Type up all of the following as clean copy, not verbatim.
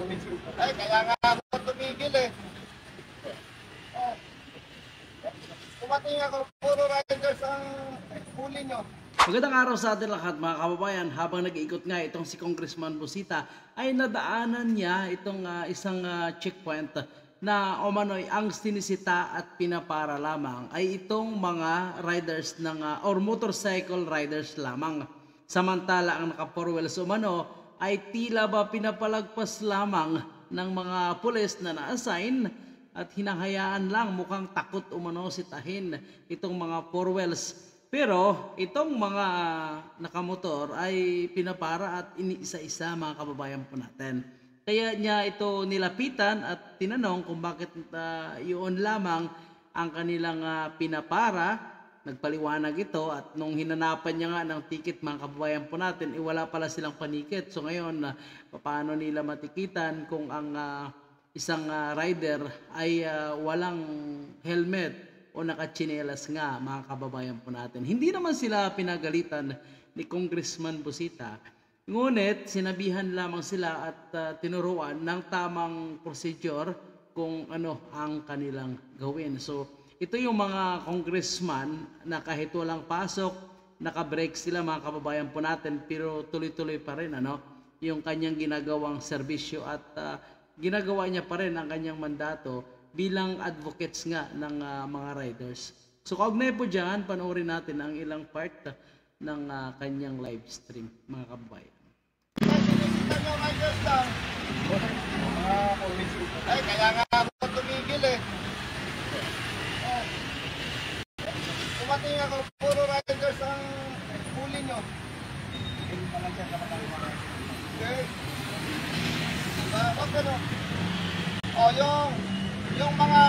Ay, kaya nga ako tumigil eh. Oh. Kumating ako, puro riders ang huli nyo. Magandang araw sa atin lahat mga kababayan. Habang nag-iikot nga itong si Congressman Busita ay nadaanan niya itong isang checkpoint na umano'y ang sinisita at pinapara lamang ay itong mga riders ng or motorcycle riders lamang. Samantala ang naka 4 wheels umano ay tila ba pinapalagpas lamang ng mga pulis na na-assign at hinahayaan lang, mukhang takot umano sitahin itong mga 4 wheels. Pero itong mga nakamotor ay pinapara at iniisa-isa mga kababayan po natin. Kaya niya ito nilapitan at tinanong kung bakit yun lamang ang kanilang pinapara. Nagpaliwanag ito at nung hinanapan niya nga ng ticket mga kababayan po natin, wala pala silang panikit. So ngayon, paano nila matikitan kung ang isang rider ay walang helmet o nakatsinelas nga mga kababayan po natin. Hindi naman sila pinagalitan ni Congressman Busita. Ngunit sinabihan lamang sila at tinuruan ng tamang procedure kung ano ang kanilang gawin. So ito yung mga congressman na kahit walang pasok, naka-break sila mga kababayan po natin pero tuloy-tuloy pa rin yung kanyang ginagawang serbisyo at ginagawa niya pa rin ang kanyang mandato bilang advocates nga ng mga riders. So kaugnay po dyan, panoorin natin ang ilang part ng kanyang live stream, mga kababayan. Ay, kaya nga ako tumigil eh. Oh. Kumating ako, puro riders ang huli nyo. Okay. Wag ano. O, yung mga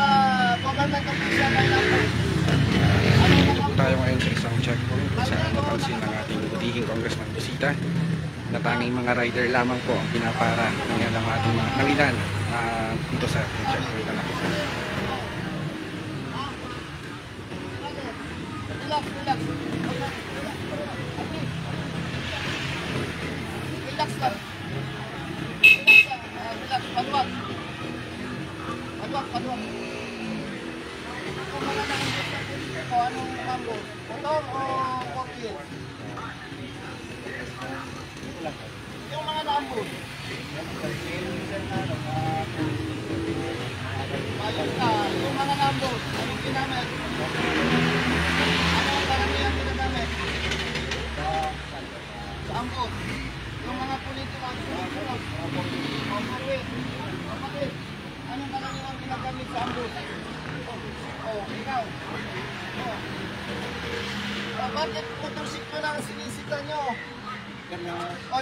government official na lang. Tayo ngayon sa isang checkpoint kung saan napansin ng ating butihing Congressman Busita na tanging mga rider lamang po ang pinapara ng ilan dito sa ating checkpoint na nakita. Relax. Relax lang. Relax, paluwag. Paluwag. Kung mga nakikita ko, anong mambo? Motor o forklift? Yung mga nambo. Ayun ka, yung mga nambo, anong ginamit? Anong karamihan ginagamit? Sa ambot. Yung mga politiko, kapatid, anong karamihan ginagamit sa ambot? Ikaw. Bakit motorsiklo lang sinisita nyo?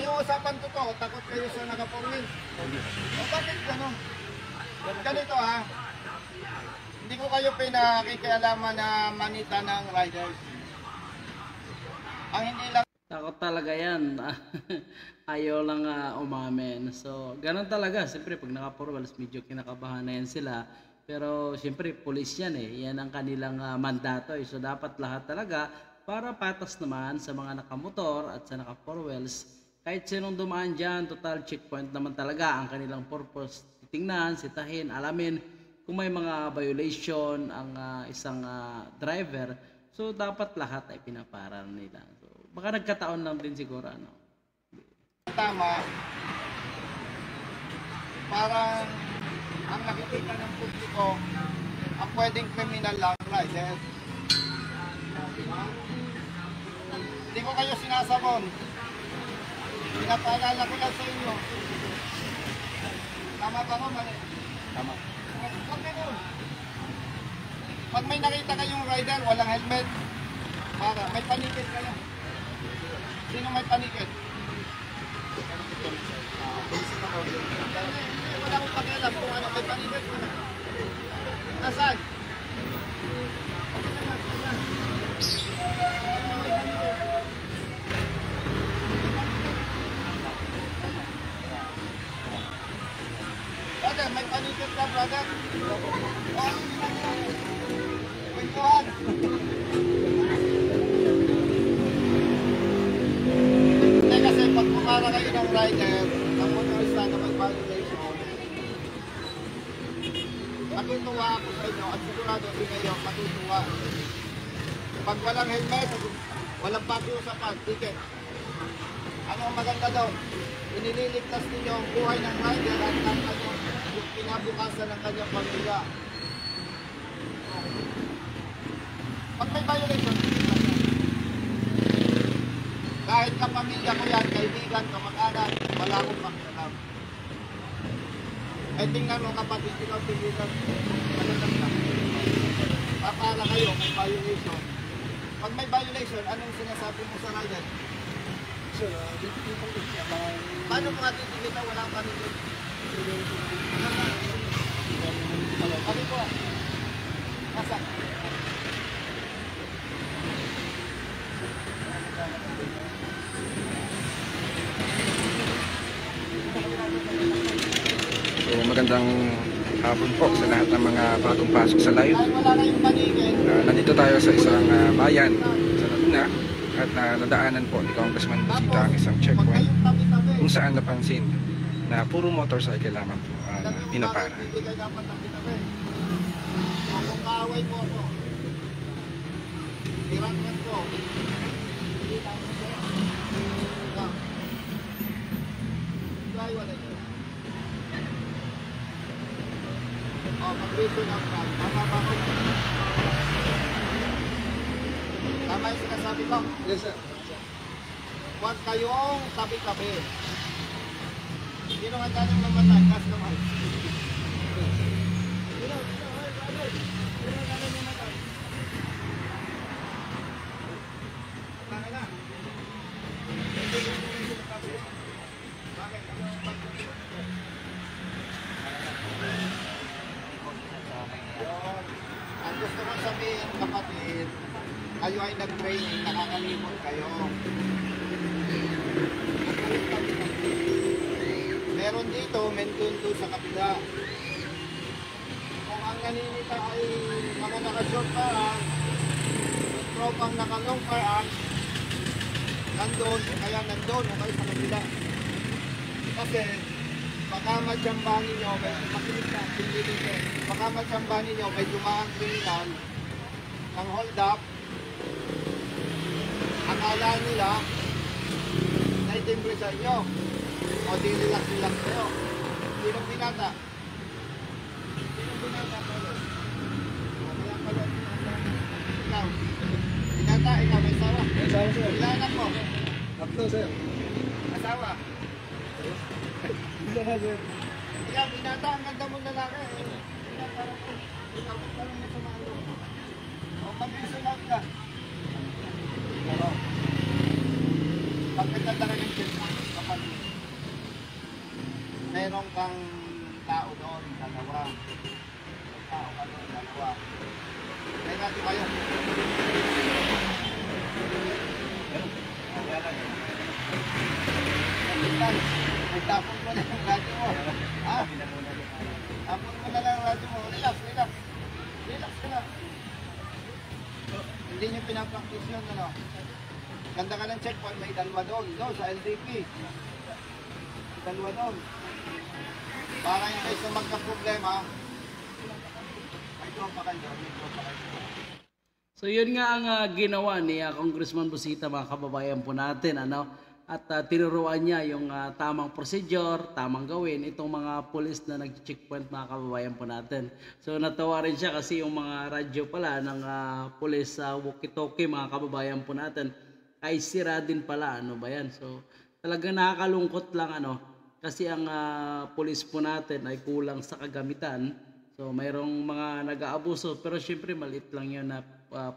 Yung usapan ko to, takot kayo sa naka-4 bakit gano'n? Ganito hindi ko kayo pinakikialaman na manita ng riders. Ang hindi lang Takot talaga yan. Ayaw lang umamin. So, ganun talaga. Siyempre, pag naka 4 wheels, medyo kinakabahan na yan sila. Pero, siyempre, police yan eh. Yan ang kanilang mandato eh. So, dapat lahat talaga para patas naman sa mga nakamotor at sa naka 4 wheels. Kahit sinong dumaan dyan, total checkpoint naman talaga ang kanilang purpose. Titingnan, sitahin, alamin kung may mga violation ang isang driver. So, dapat lahat ay pinapara nila. So, baka nagkataon lang din siguro. Tama. Parang ang nakikita ng publiko, ang pwedeng criminal lang rider. Hindi ko kayo sinasabon. Pinapaalala ko lang sa inyo. Tama ba ko? Mali? Tama. Pag may nakita kayong rider, walang helmet, may panikit kayo. Sino may panikit? Wala akong pakialam kung ano may panikit. Nasaan? Brother, may panikit ka, brother? Oh, kwentuhan. Kasi pag kumara kayo ng rider, ang motorista na may violation, Matutuwa ako sa inyo at sigurado si Mayor matutuwa. Pag walang helmet, walang pakiusapan, ticket. Ano ang maganda doon? Inililigtas ninyo ang buhay ng rider at ng yung kinabukasan ng kanyang pamilya. Pag may violation, kahit kapamilya ko yan, kaibigan, kamag-anak, wala akong pakialam. Eh tingnan mo kapatid, ikaw tigilan, ano lang. Para kayo, may violation. Pag may violation, anong sinasabi mo sa rider? Paano mo nga titigilan, wala kang pamilya? Kami po, nasa? So magandang hapon po sa lahat ng mga bagong pasok sa live. Dahil wala kayong panigin, Nandito tayo sa isang bayan sa Laguna at nadaanan po ni Congressman Busita ang isang pag checkpoint kayong tabi-tabi, kung saan napansin na puro motorcycle lamang po ang pinapara. hindi kayo dapat tabi-tabi. O kung kaaway mo ako, tirangan ko. Hindi tayo sa lang. Dahil wala yun. O, mag-reason ng plan. Tama ba ako? Tama yung sinasabi ko? Yes, sir. Huwag kayong tabi-tabi. Sino nga galing namatay? Kas naman. Sino nga galing namatay? Tanga na. Bakit? Ang gusto kong sabihin, kapatid, kayo ay nag-training, nakakalimot kayo. Meron dito, meron doon sa kapila. Kung ang naninita ay mga naka-short parang, tropang naka-long parang, nandun, kaya nandun, o kayo sa kapila. Kasi, baka matsambahin nyo, may makinig na, baka matsambahin nyo, may dumaang kriminal, ng hold up, akala nila, naitimbre sa inyo. O di relax-relax kayo. Sinong binata? Sinong binata kayo? Kaya pala binata. Ikaw. Binata, ikaw may asawa. May asawa, sir. Ilan anak mo? Tatlo, sir. Asawa. Isa na, sir. Ikaw, binata, ang ganda mong lalaki. Binata lang ko. Ikaw, parang may sumalo. O mag-isunod ka. Pero, pag nagkanda ka ng checkpoint, kapag meron kang tao doon, dalawa. May tao ka doon, dalawa. May natin kayo. May tapon mo na yung radyo mo. Ha? Tapon mo na lang yung radyo mo. Relax, relax. Relax ka lang. Hindi nyo pinapractice yun, ano? Ganda ka ng checkpoint, may dalawa doon. Doon sa LDP. Dalawa doon. Para yung kayo magka-problema, may drone pa kayo, may drone pa kayo. So yun nga ang ginawa ni Congressman Busita, mga kababayan po natin, ano? At tinuruan niya yung tamang procedure, tamang gawin itong mga pulis na nag-checkpoint, mga kababayan po natin. So natawa rin siya kasi yung mga radyo pala ng pulis sa walkie-talkie, mga kababayan po natin, ay sira din pala, ano ba yan? So talagang nakakalungkot lang, ano? Kasi ang pulis po natin ay kulang sa kagamitan. So mayroong mga nag-aabuso, pero syempre maliit lang yun na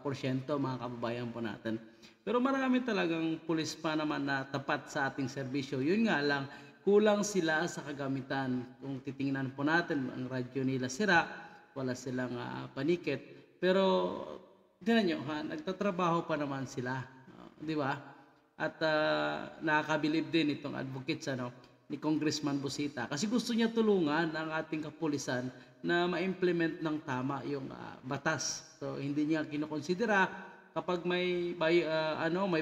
porsyento, mga kababayan po natin. Pero marami talagang pulis pa naman na tapat sa ating serbisyo. Yun nga lang, kulang sila sa kagamitan. Kung titingnan po natin, ang radyo nila sira, wala silang panikit. Pero tingnan nyo, nagtatrabaho pa naman sila. Di ba? At nakakabilib din itong advocates, ano, ni Congressman Busita. Kasi gusto niya tulungan ang ating kapulisan na ma-implement ng tama yung batas. So hindi niya kinukonsidera kapag may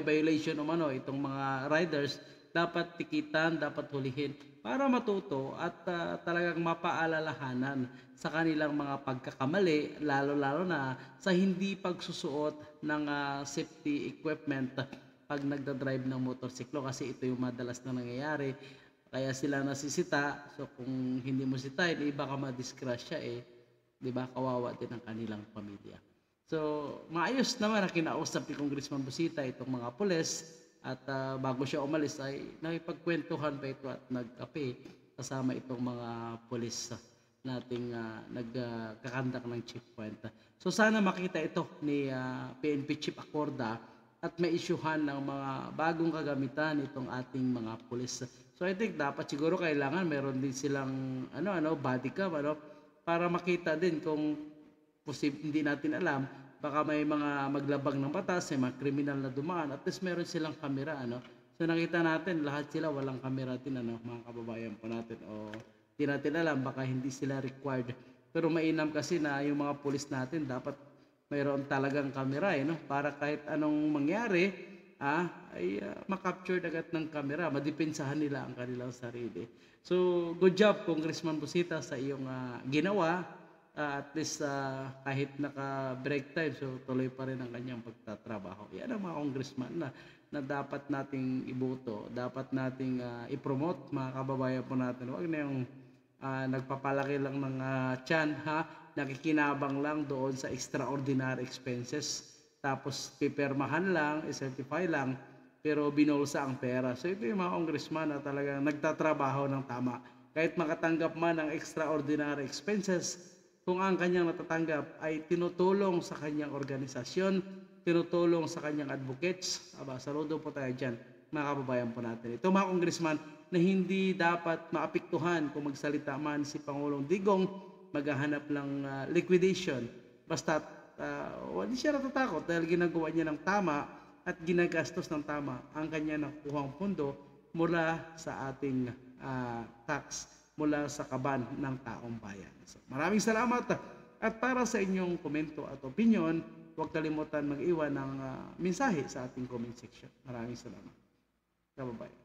violation itong mga riders dapat tikitan, dapat hulihin para matuto at talagang mapaalalahanan sa kanilang mga pagkakamali, lalo-lalo na sa hindi pagsusuot ng safety equipment pag nagdadrive ng motorsiklo, kasi ito yung madalas na nangyayari. Kaya sila nasisita. So kung hindi mo sitain, baka madisgrasya di ba? Kawawa din ang kanilang pamilya. So maayos naman na kinausap ni Congressman Busita itong mga pulis, at bago siya umalis ay nakipagkwentuhan pa ito at nagkape kasama itong mga pulis nating nagkakandak ng checkpoint. So sana makita ito ni PNP Chief Acorda at ma-issuehan ng mga bagong kagamitan itong ating mga pulis. So I think dapat siguro kailangan meron din silang body cam para makita din kung hindi natin alam, baka may mga maglabag ng batas, may mga kriminal na dumaan, at least meron silang kamera So nakita natin lahat sila walang kamera din mga kababayan po natin, o hindi natin alam, baka hindi sila required. Pero mainam kasi na yung mga pulis natin dapat mayroon talagang kamera para kahit anong mangyari ay makapture agad ng kamera, madepensahan nila ang kanilang sarili. So good job Congressman Busita sa iyong ginawa. At least kahit naka-break time, so tuloy pa rin ang kanyang pagtatrabaho. Yan ang mga congressman na dapat nating iboto, dapat nating i-promote, mga kababayan po natin. Huwag na yung nagpapalaki lang ng tiyan, nakikinabang lang doon sa extraordinary expenses, tapos pipirmahan lang, i-certify lang, pero binulsa ang pera. So ito yung mga congressman na talagang nagtatrabaho ng tama. Kahit makatanggap man ng extraordinary expenses, kung ang kanyang natatanggap ay tinutulong sa kanyang organisasyon, tinutulong sa kanyang advocates, saludo po tayo dyan, mga kababayan po natin. Ito mga congressman na hindi dapat maapektuhan kung magsalita man si Pangulong Digong, maghahanap ng liquidation. Basta hindi siya natatakot dahil ginagawa niya ng tama at ginagastos ng tama ang kanya nakuhang pundo mula sa ating tax, mula sa kaban ng taong bayan. So, maraming salamat, at para sa inyong komento at opinion, huwag kalimutan mag-iwan ng mensahe sa ating comment section. Maraming salamat. Bye-bye.